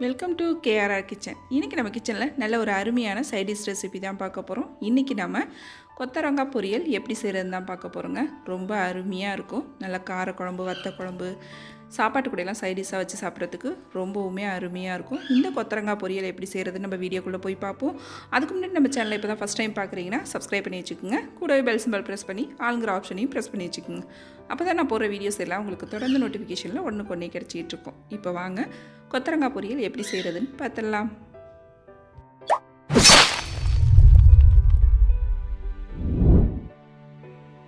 Welcome to KRR kitchen. இன்றைக்கி நம்ம கிச்சனில் நல்ல ஒரு அருமையான சைடிஷ் ரெசிபி தான் பார்க்க போகிறோம். இன்றைக்கி நம்ம கொத்தவரங்காய் பொரியல் எப்படி செய்கிறதுன்னு தான் பார்க்க போகிறோங்க. ரொம்ப அருமையாக இருக்கும். நல்ல கார குழம்பு, வத்த குழம்பு, சாப்பாட்டு கூடையெல்லாம் சைடிஷாக வச்சு சாப்பிட்றதுக்கு ரொம்பவுமே அருமையாக இருக்கும். இந்த கொத்தவரங்காய் பொரியல் எப்படி செய்கிறதுன்னு நம்ம வீடியோக்குள்ளே போய் பார்ப்போம். அதுக்கு முன்னாடி நம்ம சேனலை இப்போ தான் ஃபஸ்ட் டைம் பார்க்குறீங்கன்னா சப்ஸ்கிரைப் பண்ணி வச்சுக்கோங்க. கூடவே பெல் சிம்பல் ப்ரெஸ் பண்ணி ஆளுங்கிற ஆப்ஷனையும் ப்ரெஸ் பண்ணி வச்சுக்கோங்க. அப்போ தான் நான் போடுற வீடியோஸ் எல்லாம் உங்களுக்கு தொடர்ந்து நோட்டிஃபிகேஷனில் ஒன்றுக்கு ஒன்றே கிடச்சிட்டு இருக்கும். இப்போ வாங்க கொத்தவரங்காய் பொரியல் எப்படி செய்கிறதுன்னு பார்த்துடலாம்.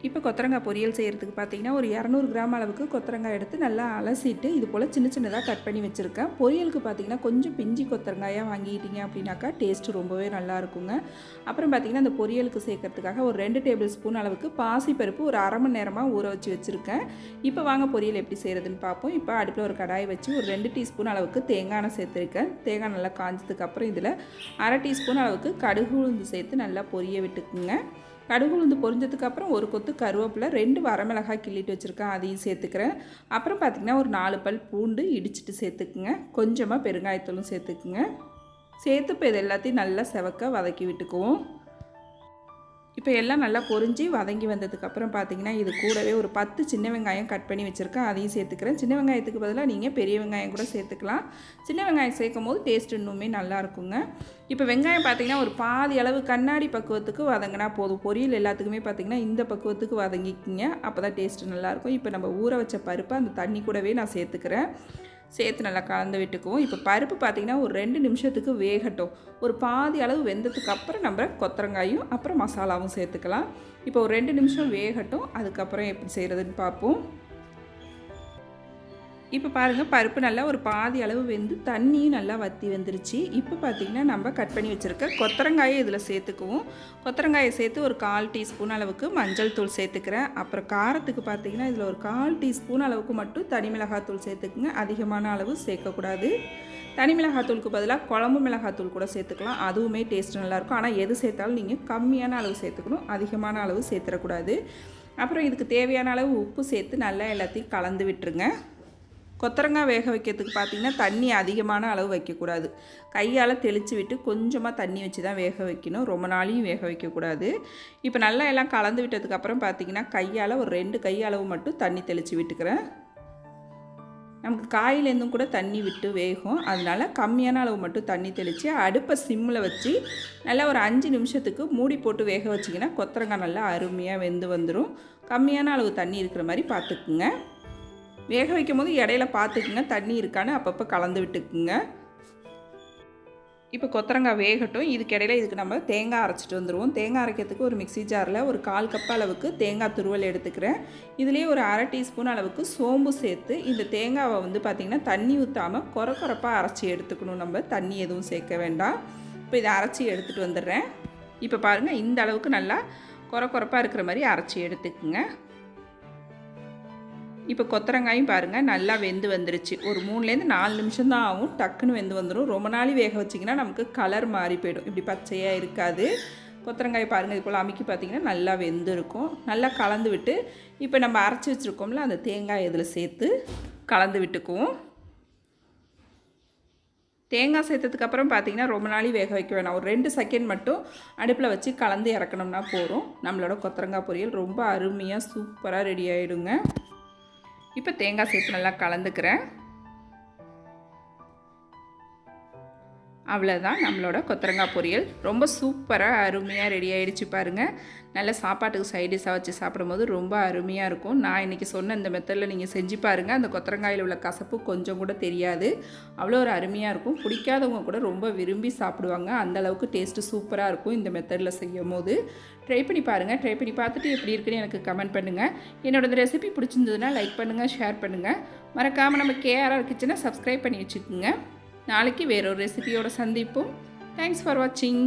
இப்போ கொத்தவரங்காய் பொரியல் செய்கிறதுக்கு பார்த்தீங்கன்னா ஒரு 200 கிராம் அளவுக்கு கொத்தவரங்காய் எடுத்து நல்லா அலசிட்டு இது போல் சின்ன சின்னதாக கட் பண்ணி வச்சுருக்கேன். பொரியலுக்கு பார்த்தீங்கன்னா கொஞ்சம் பிஞ்சி கொத்தவரங்காயாக வாங்கிட்டீங்க அப்படின்னாக்கா டேஸ்ட்டு ரொம்பவே நல்லா இருக்குங்க. அப்புறம் பார்த்தீங்கன்னா அந்த பொரியலுக்கு சேர்க்கறதுக்காக ஒரு 2 டேபிள் ஸ்பூன் அளவுக்கு பாசிப்பருப்பு ஒரு அரை மணி நேரமாக ஊற வச்சு வச்சுருக்கேன். இப்போ வாங்க பொரியல் எப்படி செய்கிறதுன்னு பார்ப்போம். இப்போ அடுப்பில் ஒரு கடாயை வச்சு ஒரு 2 டீஸ்பூன் அளவுக்கு தேங்காய் எண்ணெய் சேர்த்துருக்கேன். தேங்காய் நல்லா காஞ்சதுக்கப்புறம் இதில் அரை டீஸ்பூன் அளவுக்கு கடுகு உளுந்து சேர்த்து நல்லா பொரிய விட்டுக்குங்க. கடுகு உளுந்து பொரிஞ்சதுக்கப்புறம் ஒரு கொத்து கருவேப்பிலை, 2 வரமிளகாய் கிள்ளிட்டு வச்சுருக்கேன், அதையும் சேர்த்துக்கிறேன். அப்புறம் பார்த்திங்கன்னா ஒரு 4 பல் பூண்டு இடிச்சிட்டு சேர்த்துக்குங்க. கொஞ்சமாக பெருங்காயத்தூளும் சேர்த்துக்குங்க. சேர்த்து இப்போ இது எல்லாத்தையும் நல்லா செவக்க வதக்கி விட்டுக்குவோம். இப்போ எல்லாம் நல்லா பொரிஞ்சு வதங்கி வந்ததுக்கப்புறம் பார்த்திங்கன்னா இது கூடவே ஒரு 10 சின்ன வெங்காயம் கட் பண்ணி வச்சுருக்கேன், அதையும் சேர்த்துக்கிறேன். சின்ன வெங்காயத்துக்கு பதிலாக நீங்கள் பெரிய வெங்காயம் கூட சேர்த்துக்கலாம். சின்ன வெங்காயம் சேர்க்கும் போது டேஸ்ட் இன்னுமே நல்லா இருக்குங்க. இப்போ வெங்காயம் பார்த்திங்கன்னா ஒரு பாதி அளவு கண்ணாடி பக்குவத்துக்கு வதங்கினா போதும். பொரியல் எல்லாத்துக்குமே பார்த்திங்கன்னா இந்த பக்குவத்துக்கு வதங்கிக்கிங்க, அப்போ தான் டேஸ்ட்டு நல்லாயிருக்கும். இப்போ நம்ம ஊற வச்ச பருப்பை அந்த தண்ணி கூடவே நான் சேர்த்துக்கிறேன். சேர்த்து நல்லா கலந்து விட்டுக்குவோம். இப்போ பருப்பு பார்த்திங்கன்னா ஒரு 2 நிமிஷத்துக்கு வேகட்டும். ஒரு பாதி அளவு வெந்ததுக்கு அப்புறம் நம்ம கொத்தவரங்காயும் அப்புறம் மசாலாவும் சேர்த்துக்கலாம். இப்போ ஒரு 2 நிமிஷம் வேகட்டும், அதுக்கப்புறம் எப்படி செய்கிறதுன்னு பார்ப்போம். இப்போ பாருங்கள் பருப்பு நல்லா ஒரு பாதி அளவு வெந்து தண்ணியும் நல்லா வற்றி வந்துருச்சு. இப்போ பார்த்திங்கன்னா நம்ம கட் பண்ணி வச்சுருக்க கொத்தவரங்காயை இதில் சேர்த்துக்குவோம். கொத்தவரங்காயை சேர்த்து ஒரு 1/4 டீஸ்பூன் அளவுக்கு மஞ்சள் தூள் சேர்த்துக்கிறேன். அப்புறம் காரத்துக்கு பார்த்திங்கன்னா இதில் ஒரு 1/4 டீஸ்பூன் அளவுக்கு மட்டும் தனி மிளகாத்தூள் சேர்த்துக்குங்க. அதிகமான அளவு சேர்க்கக்கூடாது. தனி மிளகாத்தூளுக்கு பதிலாக குழம்பு மிளகாத்தூள் கூட சேர்த்துக்கலாம், அதுவுமே டேஸ்ட் நல்லாயிருக்கும். ஆனால் எது சேர்த்தாலும் நீங்கள் கம்மியான அளவு சேர்த்துக்கணும், அதிகமான அளவு சேர்த்துடக்கூடாது. அப்புறம் இதுக்கு தேவையான அளவு உப்பு சேர்த்து நல்லா எல்லாத்தையும் கலந்து விட்டுருங்க. கொத்தவரங்காய் வேக வைக்கிறதுக்கு பார்த்திங்கன்னா தண்ணி அதிகமான அளவு வைக்கக்கூடாது. கையால் தெளித்து விட்டு கொஞ்சமாக தண்ணி வச்சு தான் வேக வைக்கணும், ரொம்ப நாளையும் வேக வைக்கக்கூடாது. இப்போ நல்லா எல்லாம் கலந்து விட்டதுக்கப்புறம் பார்த்திங்கன்னா கையால் ஒரு 2 கை அளவு மட்டும் தண்ணி தெளித்து விட்டுக்கிறேன். நமக்கு காயிலேருந்தும் கூட தண்ணி விட்டு வேகும், அதனால் கம்மியான அளவு மட்டும் தண்ணி தெளித்து அடுப்பை சிம்மில் வச்சு நல்லா ஒரு 5 நிமிஷத்துக்கு மூடி போட்டு வேக வச்சிங்கன்னா கொத்தவரங்காய் நல்லா அருமையாக வெந்து வந்துடும். கம்மியான அளவு தண்ணி இருக்கிற மாதிரி பார்த்துக்குங்க. வேக வைக்கும் போது இடையில பார்த்துக்குங்க தண்ணி இருக்கான்னு அப்பப்போ கலந்து விட்டுக்குங்க. இப்போ கொத்தவரங்காய் வேகட்டும். இதுக்கு நம்ம தேங்காய் அரைச்சிட்டு வந்துடுவோம். தேங்காய் அரைக்கிறதுக்கு ஒரு மிக்ஸி ஜாரில் ஒரு 1/4 கப் அளவுக்கு தேங்காய் துருவல் எடுத்துக்கிறேன். இதுலேயே ஒரு அரை டீஸ்பூன் அளவுக்கு சோம்பு சேர்த்து இந்த தேங்காவை பார்த்திங்கன்னா தண்ணி ஊற்றாமல் கொரப்பாக அரைச்சி எடுத்துக்கணும். நம்ம தண்ணி எதுவும் சேர்க்க வேண்டாம். இப்போ இதை அரைச்சி எடுத்துகிட்டு வந்துடுறேன். இப்போ பாருங்கள் இந்த அளவுக்கு நல்லா கொரப்பாக இருக்கிற மாதிரி அரைச்சி எடுத்துக்குங்க. இப்போ கொத்தவரங்காயும் பாருங்கள் நல்லா வெந்து வந்துருச்சு. ஒரு 3லேருந்து 4 நிமிஷம் தான் ஆகும், டக்குன்னு வெந்து வந்துடும். ரொம்ப நாள் வேக வச்சிங்கன்னா நமக்கு கலர் மாறி போயிடும், இப்படி பச்சையாக இருக்காது. கொத்தவரங்காய் பாருங்கள் இது போல் அமுக்கி பார்த்திங்கன்னா நல்லா வெந்து இருக்கும். நல்லா கலந்து விட்டு இப்போ நம்ம அரைச்சி வச்சுருக்கோம்ல அந்த தேங்காய் இதில் சேர்த்து கலந்து விட்டுக்குவோம். தேங்காய் சேர்த்ததுக்கப்புறம் பார்த்திங்கன்னா ரொம்ப நாளையும் வேக வைக்க வேணாம், ஒரு 2 செகண்ட் மட்டும் அடுப்பில் வச்சு கலந்து இறக்கணும்னா போதும். நம்மளோட கொத்தவரங்காய் பொரியல் ரொம்ப அருமையாக சூப்பராக ரெடி ஆகிடுங்க. இப்போ தேங்காய் சேர்த்து நல்லா கலந்துக்கிறேன். அவ்வளோதான் நம்மளோட கொத்தவரங்காய் பொரியல் ரொம்ப சூப்பராக அருமையாக ரெடி ஆகிடுச்சு பாருங்கள். நல்ல சாப்பாட்டுக்கு சைடிஷாக வச்சு சாப்பிடும்போது ரொம்ப அருமையாக இருக்கும். நான் இன்றைக்கி சொன்ன இந்த மெத்தடில் நீங்கள் செஞ்சு பாருங்கள். அந்த கொத்தவரங்காயில் உள்ள கசப்பு கொஞ்சம் கூட தெரியாது, அவ்வளோ ஒரு அருமையாக இருக்கும். பிடிக்காதவங்க கூட ரொம்ப விரும்பி சாப்பிடுவாங்க, அந்தளவுக்கு டேஸ்ட்டு சூப்பராக இருக்கும் இந்த மெத்தடில் செய்யும் போது. ட்ரை பண்ணி பாருங்கள். ட்ரை பண்ணி பார்த்துட்டு எப்படி இருக்குன்னு எனக்கு கமெண்ட் பண்ணுங்கள். என்னோட இந்த ரெசிபி பிடிச்சிருந்ததுன்னா லைக் பண்ணுங்கள், ஷேர் பண்ணுங்கள். மறக்காமல் நம்ம கேஆர்ஆர் கிச்சனை சப்ஸ்கிரைப் பண்ணி வச்சுக்கோங்க. நாளைக்கு வேறொரு ரெசிபியோடு சந்திப்போம். தேங்க்ஸ் ஃபார் வாட்சிங்.